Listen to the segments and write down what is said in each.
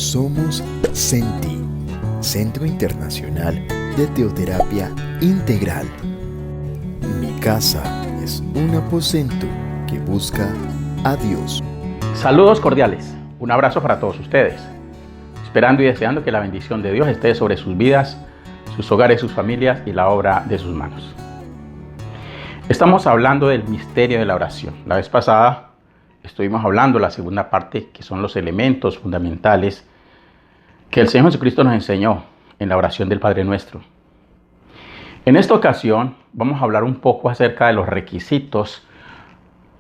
Somos CENTI, Centro Internacional de Teoterapia Integral. Mi casa es un aposento que busca a Dios. Saludos cordiales, un abrazo para todos ustedes, esperando y deseando que la bendición de Dios esté sobre sus vidas, sus hogares, sus familias y la obra de sus manos. Estamos hablando del misterio de la oración. La vez pasada estuvimos hablando de la segunda parte, que son los elementos fundamentales que el Señor Jesucristo nos enseñó en la oración del Padre Nuestro. En esta ocasión vamos a hablar un poco acerca de los requisitos,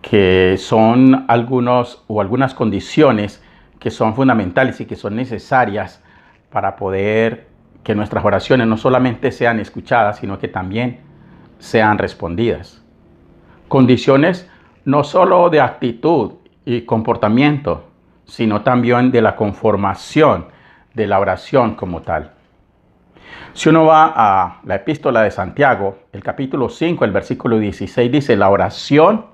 que son algunas condiciones que son fundamentales y que son necesarias para poder que nuestras oraciones no solamente sean escuchadas, sino que también sean respondidas. Condiciones no solo de actitud y comportamiento, sino también de la conformación de la oración como tal. Si uno va a la epístola de Santiago, el capítulo 5, el versículo 16 dice: la oración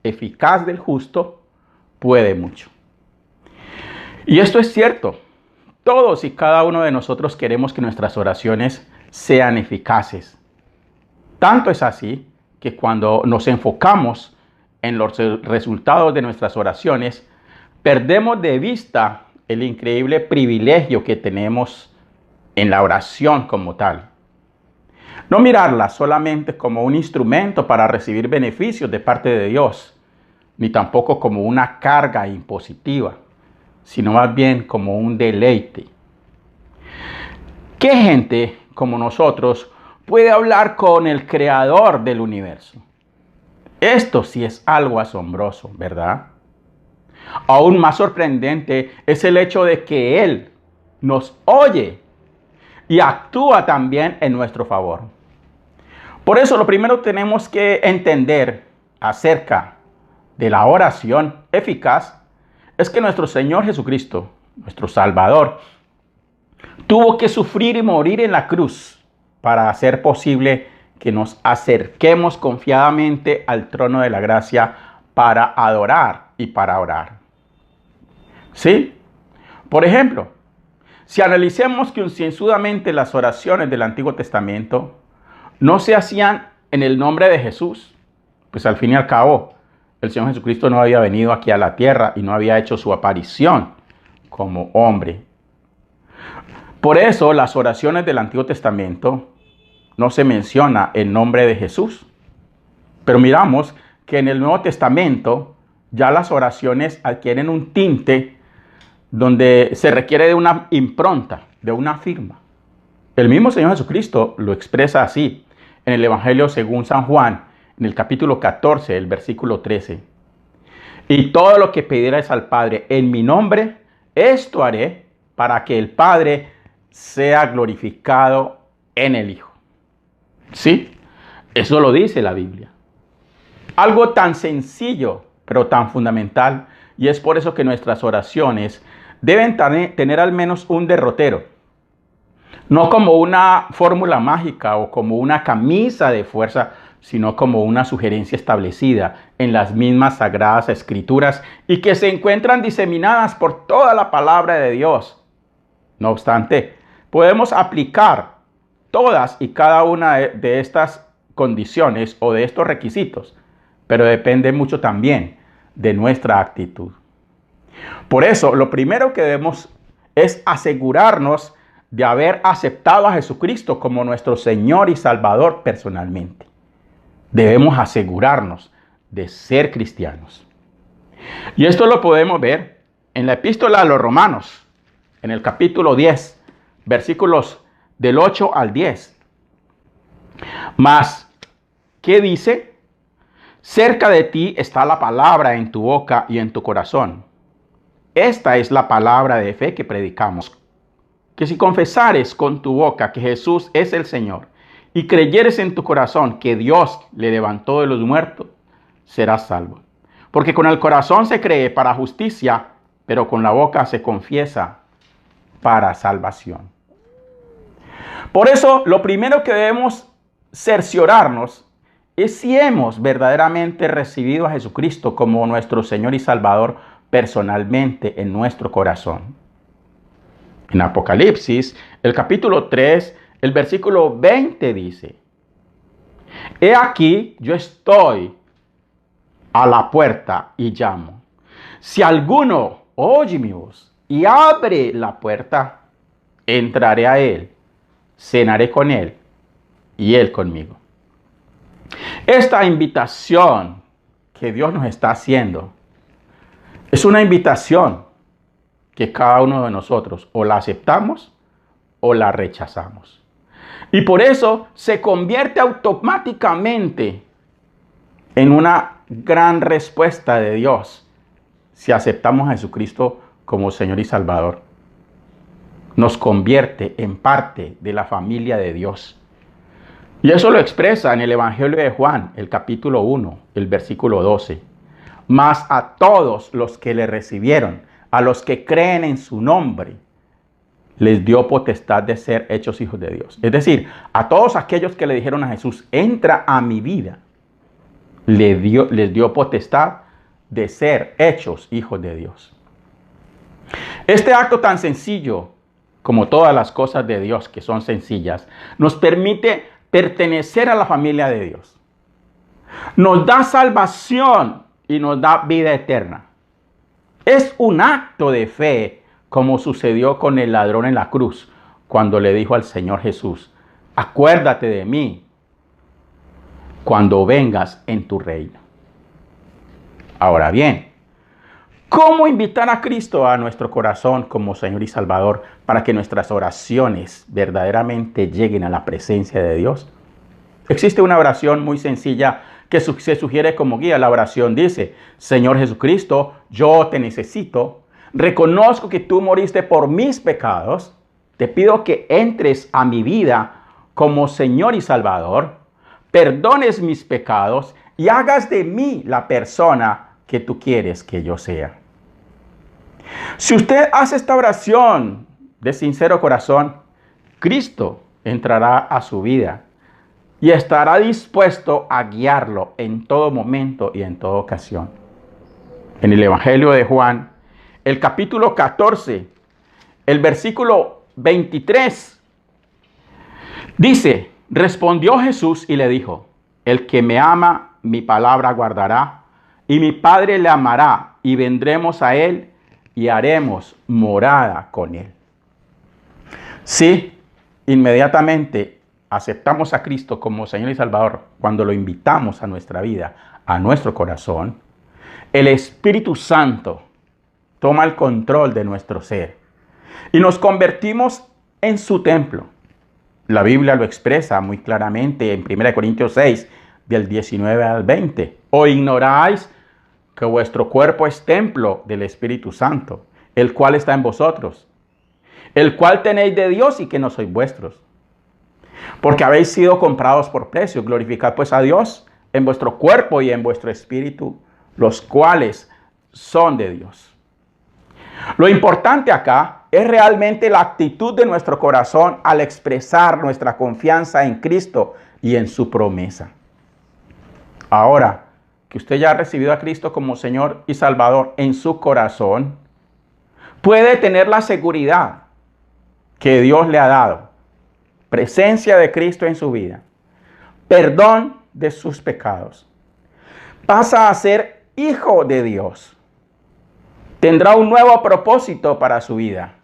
eficaz del justo puede mucho. Y esto es cierto. Todos y cada uno de nosotros queremos que nuestras oraciones sean eficaces. Tanto es así que cuando nos enfocamos en los resultados de nuestras oraciones, perdemos de vista el increíble privilegio que tenemos en la oración como tal. No mirarla solamente como un instrumento para recibir beneficios de parte de Dios, ni tampoco como una carga impositiva, sino más bien como un deleite. ¿Qué gente como nosotros puede hablar con el Creador del universo? Esto sí es algo asombroso, ¿verdad? Aún más sorprendente es el hecho de que Él nos oye y actúa también en nuestro favor. Por eso lo primero que tenemos que entender acerca de la oración eficaz es que nuestro Señor Jesucristo, nuestro Salvador, tuvo que sufrir y morir en la cruz para hacer posible que nos acerquemos confiadamente al trono de la gracia para adorar y para orar. ¿Sí? Por ejemplo, si analicemos concienzudamente las oraciones del Antiguo Testamento, no se hacían en el nombre de Jesús, pues al fin y al cabo, el Señor Jesucristo no había venido aquí a la tierra y no había hecho su aparición como hombre. Por eso las oraciones del Antiguo Testamento no se menciona el nombre de Jesús. Pero miramos que en el Nuevo Testamento ya las oraciones adquieren un tinte donde se requiere de una impronta, de una firma. El mismo Señor Jesucristo lo expresa así en el Evangelio según San Juan, en el capítulo 14, el versículo 13. Y todo lo que pidierais al Padre en mi nombre, esto haré para que el Padre sea glorificado en el Hijo. Sí, eso lo dice la Biblia. Algo tan sencillo, pero tan fundamental, y es por eso que nuestras oraciones deben tener al menos un derrotero. No como una fórmula mágica o como una camisa de fuerza, sino como una sugerencia establecida en las mismas sagradas escrituras y que se encuentran diseminadas por toda la palabra de Dios. No obstante, podemos aplicar todas y cada una de estas condiciones o de estos requisitos, pero depende mucho también de nuestra actitud. Por eso, lo primero que debemos es asegurarnos de haber aceptado a Jesucristo como nuestro Señor y Salvador personalmente. Debemos asegurarnos de ser cristianos. Y esto lo podemos ver en la epístola a los Romanos, en el capítulo 10, versículos del 8 al 10. Mas, ¿qué dice? Cerca de ti está la palabra en tu boca y en tu corazón. Esta es la palabra de fe que predicamos. Que si confesares con tu boca que Jesús es el Señor y creyeres en tu corazón que Dios le levantó de los muertos, serás salvo. Porque con el corazón se cree para justicia, pero con la boca se confiesa para salvación. Por eso, lo primero que debemos cerciorarnos es si hemos verdaderamente recibido a Jesucristo como nuestro Señor y Salvador personalmente en nuestro corazón. En Apocalipsis, el capítulo 3, el versículo 20 dice: He aquí, yo estoy a la puerta y llamo. Si alguno oye mi voz y abre la puerta, entraré a él, cenaré con él y él conmigo. Esta invitación que Dios nos está haciendo es una invitación que cada uno de nosotros o la aceptamos o la rechazamos. Y por eso se convierte automáticamente en una gran respuesta de Dios si aceptamos a Jesucristo como Señor y Salvador. Nos convierte en parte de la familia de Dios. Y eso lo expresa en el Evangelio de Juan, el capítulo 1, el versículo 12. Mas a todos los que le recibieron, a los que creen en su nombre, les dio potestad de ser hechos hijos de Dios. Es decir, a todos aquellos que le dijeron a Jesús, entra a mi vida, les dio potestad de ser hechos hijos de Dios. Este acto tan sencillo, como todas las cosas de Dios que son sencillas, nos permite pertenecer a la familia de Dios. Nos da salvación y nos da vida eterna. Es un acto de fe, como sucedió con el ladrón en la cruz, cuando le dijo al Señor Jesús: acuérdate de mí cuando vengas en tu reino. Ahora bien, ¿cómo invitar a Cristo a nuestro corazón como Señor y Salvador para que nuestras oraciones verdaderamente lleguen a la presencia de Dios? Existe una oración muy sencilla que se sugiere como guía. La oración dice: Señor Jesucristo, yo te necesito, reconozco que tú moriste por mis pecados, te pido que entres a mi vida como Señor y Salvador, perdones mis pecados y hagas de mí la persona que tú quieres que yo sea. Si usted hace esta oración de sincero corazón, Cristo entrará a su vida y estará dispuesto a guiarlo en todo momento y en toda ocasión. En el Evangelio de Juan, el capítulo 14, el versículo 23, dice: respondió Jesús y le dijo: el que me ama, mi palabra guardará, y mi Padre le amará, y vendremos a él y haremos morada con él. Sí, inmediatamente aceptamos a Cristo como Señor y Salvador, cuando lo invitamos a nuestra vida, a nuestro corazón, el Espíritu Santo toma el control de nuestro ser y nos convertimos en su templo. La Biblia lo expresa muy claramente en 1 Corintios 6, del 19 al 20. ¿O ignoráis que vuestro cuerpo es templo del Espíritu Santo, el cual está en vosotros, el cual tenéis de Dios y que no sois vuestros? Porque habéis sido comprados por precio. Glorificad pues a Dios en vuestro cuerpo y en vuestro espíritu, los cuales son de Dios. Lo importante acá es realmente la actitud de nuestro corazón al expresar nuestra confianza en Cristo y en su promesa. Ahora que usted ya ha recibido a Cristo como Señor y Salvador en su corazón, puede tener la seguridad que Dios le ha dado: presencia de Cristo en su vida, perdón de sus pecados, pasa a ser hijo de Dios, tendrá un nuevo propósito para su vida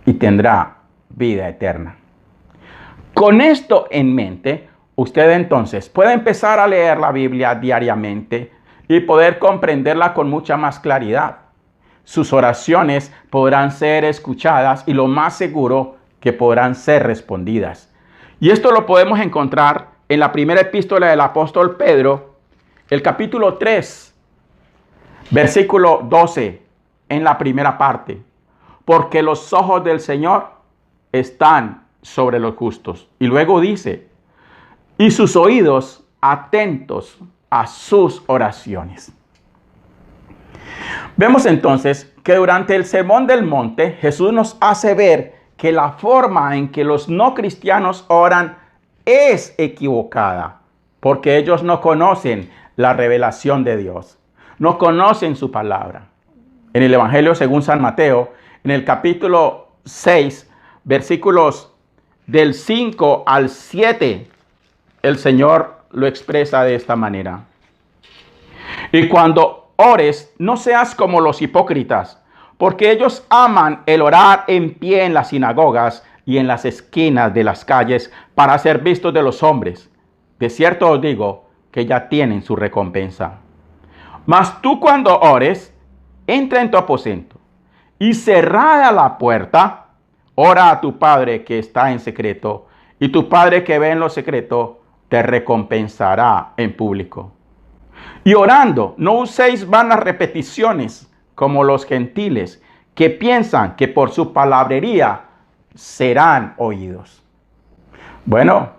y tendrá vida eterna. Con esto en mente, usted entonces puede empezar a leer la Biblia diariamente y poder comprenderla con mucha más claridad. Sus oraciones podrán ser escuchadas y lo más seguro que podrán ser respondidas. Y esto lo podemos encontrar en la primera epístola del apóstol Pedro, el capítulo 3, versículo 12, en la primera parte. Porque los ojos del Señor están sobre los justos. Y luego dice: y sus oídos atentos a sus oraciones. Vemos entonces que durante el Sermón del Monte, Jesús nos hace ver que la forma en que los no cristianos oran es equivocada, porque ellos no conocen la revelación de Dios, no conocen su palabra. En el Evangelio según San Mateo, en el capítulo 6, versículos del 5 al 7, el Señor lo expresa de esta manera. Y cuando ores, no seas como los hipócritas, porque ellos aman el orar en pie en las sinagogas y en las esquinas de las calles para ser vistos de los hombres. De cierto os digo que ya tienen su recompensa. Mas tú cuando ores, entra en tu aposento y cerrada la puerta, ora a tu Padre que está en secreto, y tu Padre que ve en lo secreto te recompensará en público. Y orando, no uséis vanas repeticiones como los gentiles, que piensan que por su palabrería serán oídos. Bueno,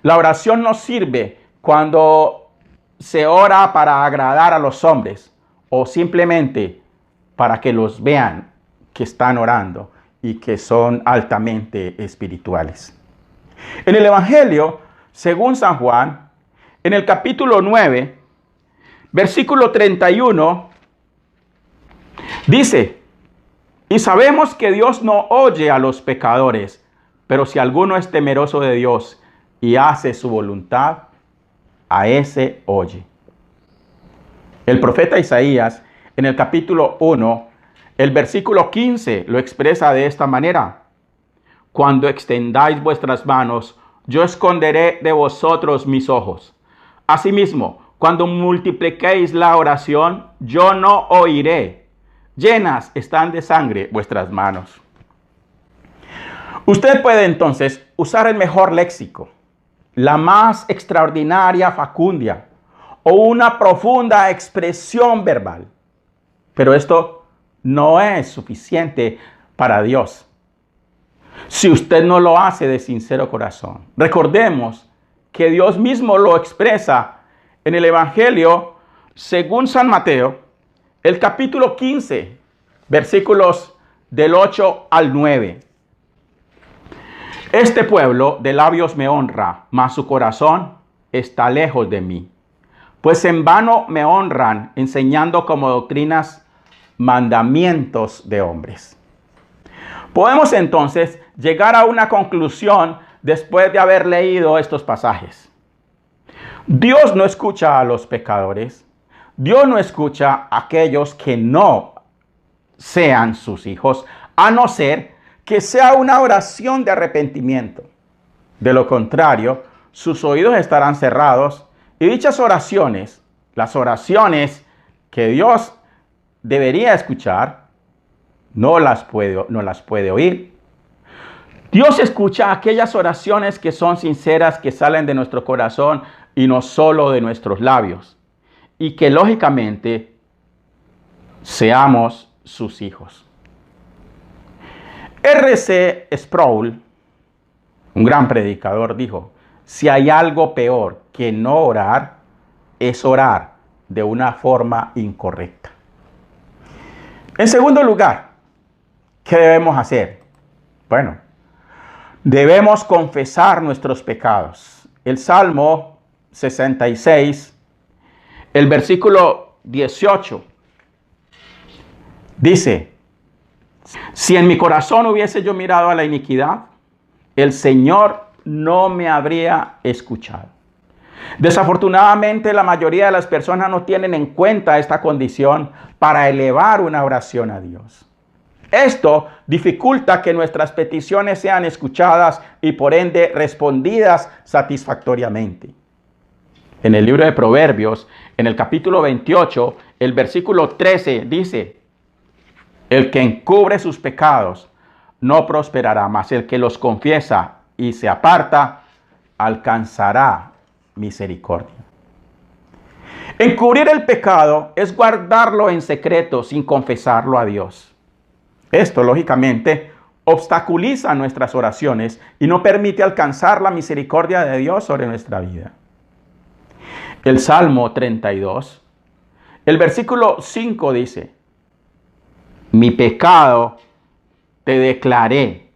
la oración nos sirve cuando se ora para agradar a los hombres o simplemente para que los vean que están orando y que son altamente espirituales. En el Evangelio, según San Juan, en el capítulo 9, versículo 31, dice: y sabemos que Dios no oye a los pecadores, pero si alguno es temeroso de Dios y hace su voluntad, a ese oye. El profeta Isaías, en el capítulo 1, el versículo 15, lo expresa de esta manera: cuando extendáis vuestras manos, yo esconderé de vosotros mis ojos. Asimismo, cuando multipliquéis la oración, yo no oiré. Llenas están de sangre vuestras manos. Usted puede entonces usar el mejor léxico, la más extraordinaria facundia o una profunda expresión verbal. Pero esto no es suficiente para Dios si usted no lo hace de sincero corazón. Recordemos que Dios mismo lo expresa en el Evangelio según San Mateo, el capítulo 15, versículos del 8 al 9. Este pueblo de labios me honra, mas su corazón está lejos de mí. Pues en vano me honran, enseñando como doctrinas mandamientos de hombres. Podemos entonces llegar a una conclusión después de haber leído estos pasajes. Dios no escucha a los pecadores. Dios no escucha a aquellos que no sean sus hijos, a no ser que sea una oración de arrepentimiento. De lo contrario, sus oídos estarán cerrados y dichas oraciones, las oraciones que Dios debería escuchar, no las puede oír. Dios escucha aquellas oraciones que son sinceras, que salen de nuestro corazón y no solo de nuestros labios. Y que lógicamente seamos sus hijos. R.C. Sproul, un gran predicador, dijo: si hay algo peor que no orar, es orar de una forma incorrecta. En segundo lugar, ¿qué debemos hacer? Bueno, debemos confesar nuestros pecados. El Salmo 66, el versículo 18, dice: si en mi corazón hubiese yo mirado a la iniquidad, el Señor no me habría escuchado. Desafortunadamente, la mayoría de las personas no tienen en cuenta esta condición para elevar una oración a Dios. Esto dificulta que nuestras peticiones sean escuchadas y por ende respondidas satisfactoriamente. En el libro de Proverbios, en el capítulo 28, el versículo 13 dice: el que encubre sus pecados no prosperará, mas el que los confiesa y se aparta alcanzará misericordia. Encubrir el pecado es guardarlo en secreto sin confesarlo a Dios. Esto, lógicamente, obstaculiza nuestras oraciones y no permite alcanzar la misericordia de Dios sobre nuestra vida. El Salmo 32, el versículo 5 dice: mi pecado te declaré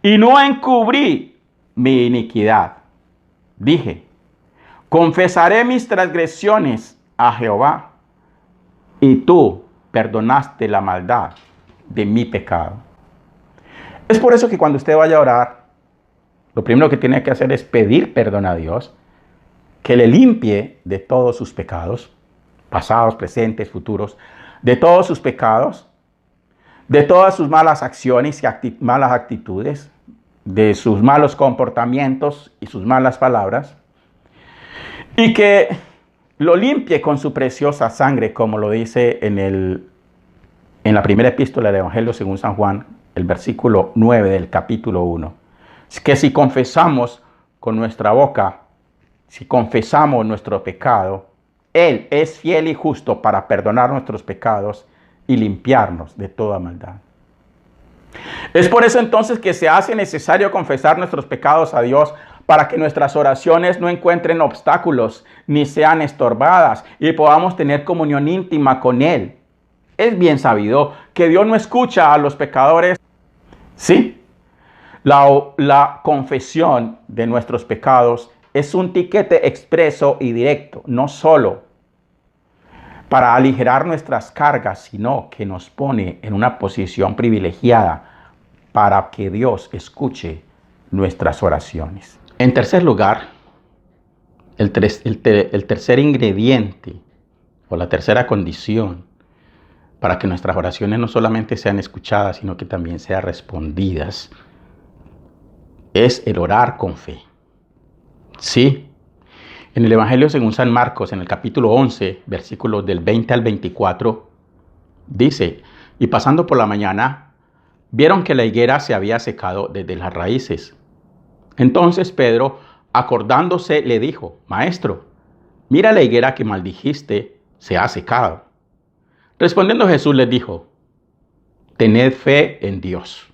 y no encubrí mi iniquidad. Dije: confesaré mis transgresiones a Jehová, y tú perdonaste la maldad de mi pecado. Es por eso que cuando usted vaya a orar, lo primero que tiene que hacer es pedir perdón a Dios, que le limpie de todos sus pecados, pasados, presentes, futuros, de todos sus pecados, de todas sus malas acciones y malas actitudes, de sus malos comportamientos y sus malas palabras, y que lo limpie con su preciosa sangre, como lo dice en la primera epístola del Evangelio según San Juan, el versículo 9 del capítulo 1. Que si confesamos con nuestra boca, si confesamos nuestro pecado, Él es fiel y justo para perdonar nuestros pecados y limpiarnos de toda maldad. Es por eso entonces que se hace necesario confesar nuestros pecados a Dios, para que nuestras oraciones no encuentren obstáculos ni sean estorbadas y podamos tener comunión íntima con Él. Es bien sabido que Dios no escucha a los pecadores. Sí, la confesión de nuestros pecados es un tiquete expreso y directo, no solo para aligerar nuestras cargas, sino que nos pone en una posición privilegiada para que Dios escuche nuestras oraciones. En tercer lugar, el tercer ingrediente o la tercera condición para que nuestras oraciones no solamente sean escuchadas, sino que también sean respondidas, es el orar con fe. Sí, en el Evangelio según San Marcos, en el capítulo 11, versículos del 20 al 24, dice: y pasando por la mañana, vieron que la higuera se había secado desde las raíces. Entonces Pedro, acordándose, le dijo: Maestro, mira la higuera que maldijiste, se ha secado. Respondiendo Jesús les dijo: tened fe en Dios.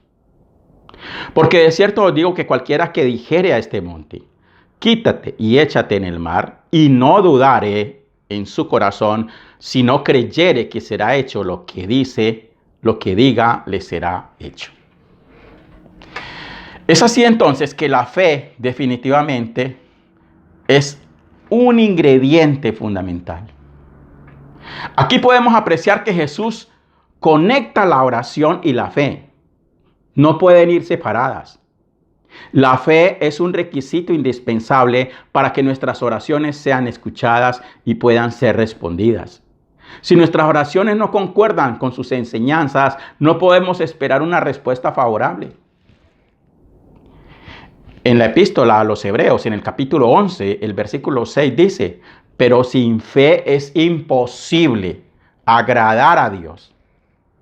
Porque de cierto os digo que cualquiera que dijere a este monte: quítate y échate en el mar, y no dudare en su corazón, sino creyere que será hecho lo que diga, le será hecho. Es así entonces que la fe definitivamente es un ingrediente fundamental. Aquí podemos apreciar que Jesús conecta la oración y la fe. No pueden ir separadas. La fe es un requisito indispensable para que nuestras oraciones sean escuchadas y puedan ser respondidas. Si nuestras oraciones no concuerdan con sus enseñanzas, no podemos esperar una respuesta favorable. En la epístola a los Hebreos, en el capítulo 11, el versículo 6 dice: pero sin fe es imposible agradar a Dios,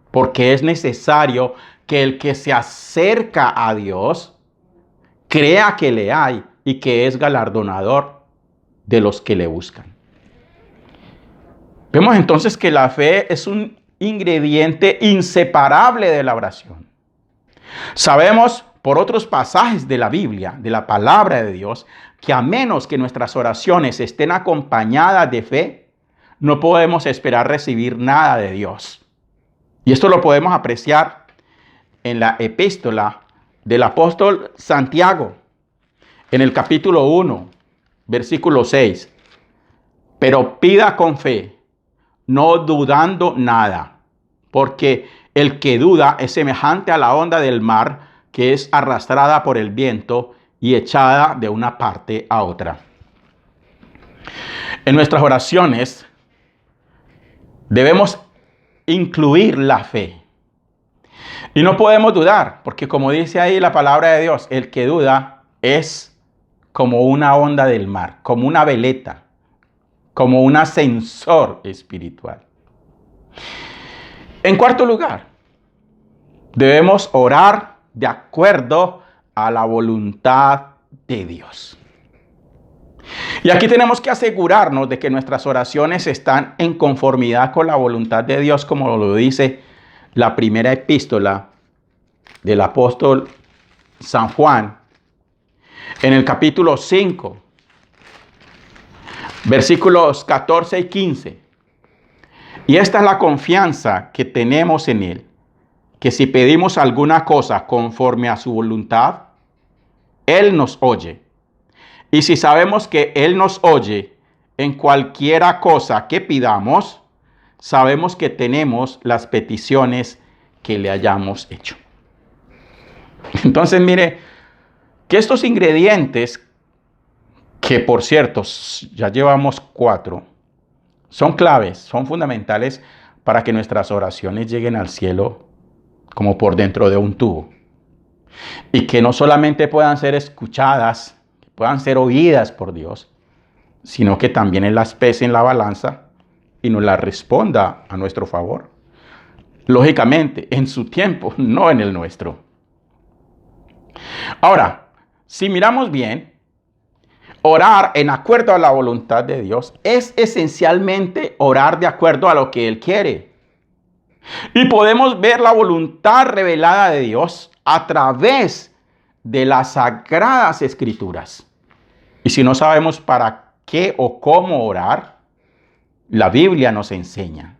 porque es necesario que el que se acerca a Dios crea que le hay y que es galardonador de los que le buscan. Vemos entonces que la fe es un ingrediente inseparable de la oración. Sabemos por otros pasajes de la Biblia, de la palabra de Dios, que a menos que nuestras oraciones estén acompañadas de fe, no podemos esperar recibir nada de Dios. Y esto lo podemos apreciar en la epístola del apóstol Santiago, en el capítulo 1, versículo 6. Pero pida con fe, no dudando nada, porque el que duda es semejante a la onda del mar, que es arrastrada por el viento y echada de una parte a otra. En nuestras oraciones debemos incluir la fe. Y no podemos dudar, porque como dice ahí la palabra de Dios, el que duda es como una onda del mar, como una veleta, como un ascensor espiritual. En cuarto lugar, debemos orar de acuerdo a la voluntad de Dios. Y aquí tenemos que asegurarnos de que nuestras oraciones están en conformidad con la voluntad de Dios, como lo dice la primera epístola del apóstol San Juan, en el capítulo 5, versículos 14 y 15. Y esta es la confianza que tenemos en Él, que si pedimos alguna cosa conforme a su voluntad, Él nos oye. Y si sabemos que Él nos oye en cualquiera cosa que pidamos, sabemos que tenemos las peticiones que le hayamos hecho. Entonces mire que estos ingredientes, que por cierto ya llevamos 4, son claves, son fundamentales para que nuestras oraciones lleguen al cielo como por dentro de un tubo. Y que no solamente puedan ser escuchadas, puedan ser oídas por Dios, sino que también Él las pese en la balanza y nos las responda a nuestro favor. Lógicamente, en su tiempo, no en el nuestro. Ahora, si miramos bien, orar en acuerdo a la voluntad de Dios es esencialmente orar de acuerdo a lo que Él quiere. Y podemos ver la voluntad revelada de Dios a través de las sagradas escrituras. Y si no sabemos para qué o cómo orar, la Biblia nos enseña.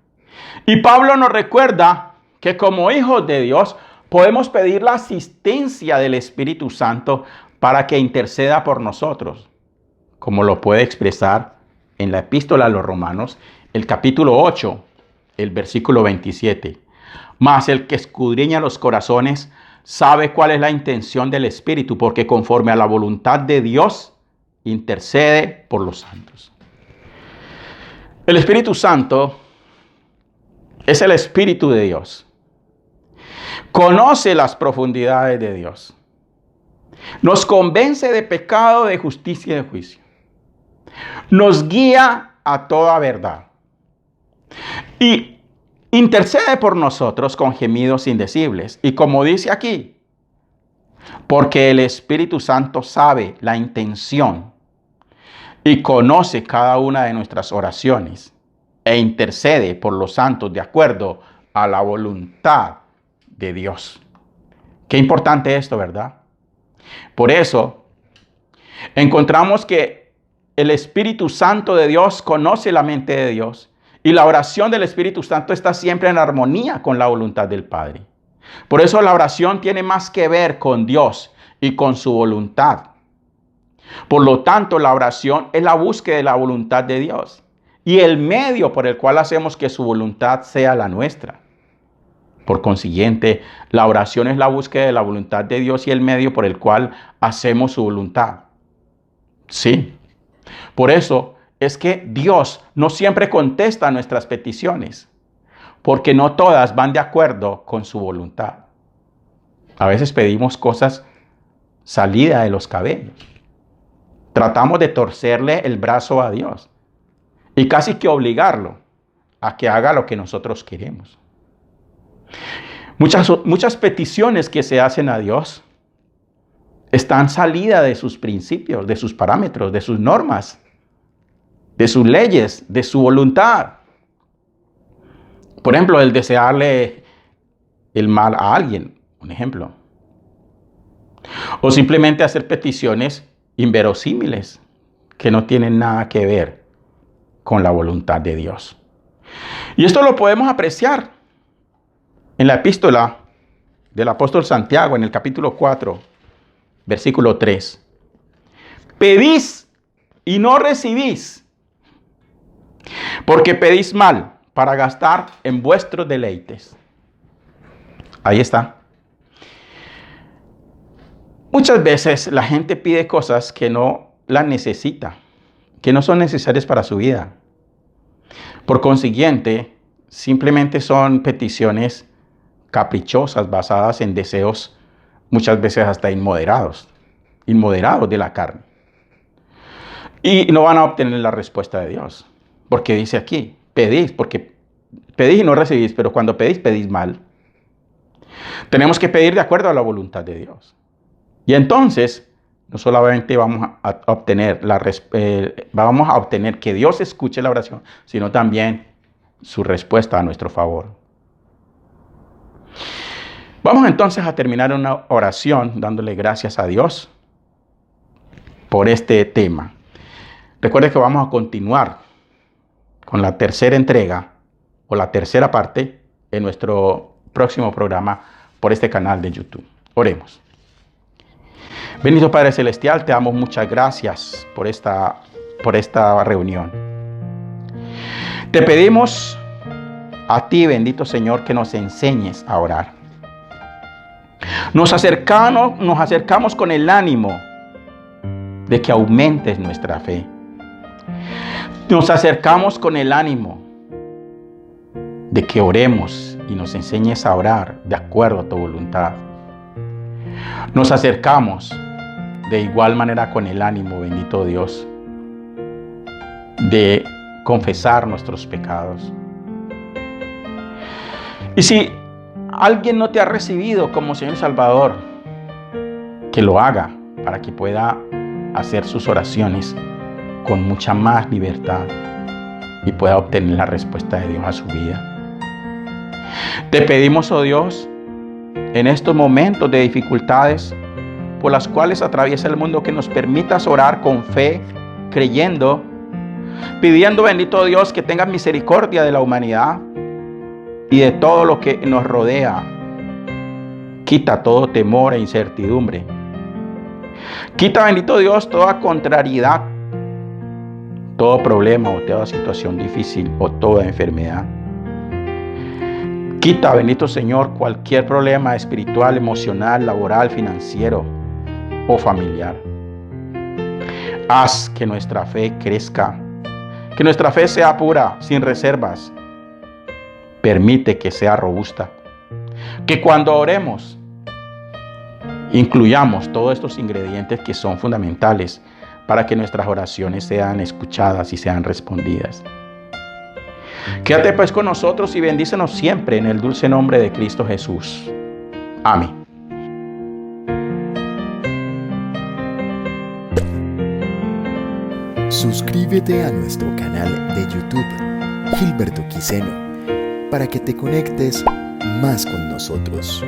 Y Pablo nos recuerda que como hijos de Dios podemos pedir la asistencia del Espíritu Santo para que interceda por nosotros, como lo puede expresar en la epístola a los Romanos, el capítulo 8, el versículo 27. Mas el que escudriña los corazones sabe cuál es la intención del Espíritu, porque conforme a la voluntad de Dios intercede por los santos. El Espíritu Santo es el Espíritu de Dios. Conoce las profundidades de Dios. Nos convence de pecado, de justicia y de juicio. Nos guía a toda verdad. Y intercede por nosotros con gemidos indecibles. Y como dice aquí, porque el Espíritu Santo sabe la intención y conoce cada una de nuestras oraciones e intercede por los santos de acuerdo a la voluntad de Dios. Qué importante esto, ¿verdad? Por eso encontramos que el Espíritu Santo de Dios conoce la mente de Dios y la oración del Espíritu Santo está siempre en armonía con la voluntad del Padre. Por eso la oración tiene más que ver con Dios y con su voluntad. Por lo tanto, la oración es la búsqueda de la voluntad de Dios y el medio por el cual hacemos que su voluntad sea la nuestra. Por consiguiente, la oración es la búsqueda de la voluntad de Dios y el medio por el cual hacemos su voluntad. Sí. Por eso es que Dios no siempre contesta nuestras peticiones, porque no todas van de acuerdo con su voluntad. A veces pedimos cosas salidas de los cabellos. Tratamos de torcerle el brazo a Dios y casi que obligarlo a que haga lo que nosotros queremos. Muchas peticiones que se hacen a Dios están salidas de sus principios, de sus parámetros, de sus normas, de sus leyes, de su voluntad. Por ejemplo, el desearle el mal a alguien, un ejemplo. O simplemente hacer peticiones inverosímiles que no tienen nada que ver con la voluntad de Dios. Y esto lo podemos apreciar en la epístola del apóstol Santiago, en el capítulo 4, versículo 3. Pedís y no recibís, porque pedís mal para gastar en vuestros deleites. Ahí está. Muchas veces la gente pide cosas que no las necesita, que no son necesarias para su vida. Por consiguiente, simplemente son peticiones caprichosas basadas en deseos muchas veces hasta inmoderados de la carne. Y no van a obtener la respuesta de Dios, porque dice aquí, pedís, porque pedís y no recibís, pero cuando pedís, pedís mal. Tenemos que pedir de acuerdo a la voluntad de Dios. Y entonces, no solamente vamos a obtener que Dios escuche la oración, sino también su respuesta a nuestro favor. Vamos entonces a terminar una oración dándole gracias a Dios por este tema. Recuerde que vamos a continuar con la tercera entrega o la tercera parte en nuestro próximo programa por este canal de YouTube. Oremos. Bendito Padre Celestial, te damos muchas gracias por esta reunión. Te pedimos a ti, bendito Señor, que nos enseñes a orar. Nos acercamos con el ánimo de que aumentes nuestra fe. Nos acercamos con el ánimo de que oremos y nos enseñes a orar de acuerdo a tu voluntad. Nos acercamos de igual manera con el ánimo, bendito Dios, de confesar nuestros pecados. Y si alguien no te ha recibido como Señor y Salvador, que lo haga para que pueda hacer sus oraciones con mucha más libertad y pueda obtener la respuesta de Dios a su vida. Te pedimos, oh Dios, en estos momentos de dificultades por las cuales atraviesa el mundo, que nos permitas orar con fe, creyendo, pidiendo, bendito Dios, que tengas misericordia de la humanidad y de todo lo que nos rodea. Quita todo temor e incertidumbre. Quita, bendito Dios, toda contrariedad, todo problema o toda situación difícil o toda enfermedad. Quita, bendito Señor, cualquier problema espiritual, emocional, laboral, financiero o familiar. Haz que nuestra fe crezca, que nuestra fe sea pura, sin reservas. Permite que sea robusta, que cuando oremos incluyamos todos estos ingredientes que son fundamentales para que nuestras oraciones sean escuchadas y sean respondidas. Quédate pues con nosotros y bendícenos siempre en el dulce nombre de Cristo Jesús. Amén. Suscríbete a nuestro canal de YouTube, Gilberto Quiseno, para que te conectes más con nosotros.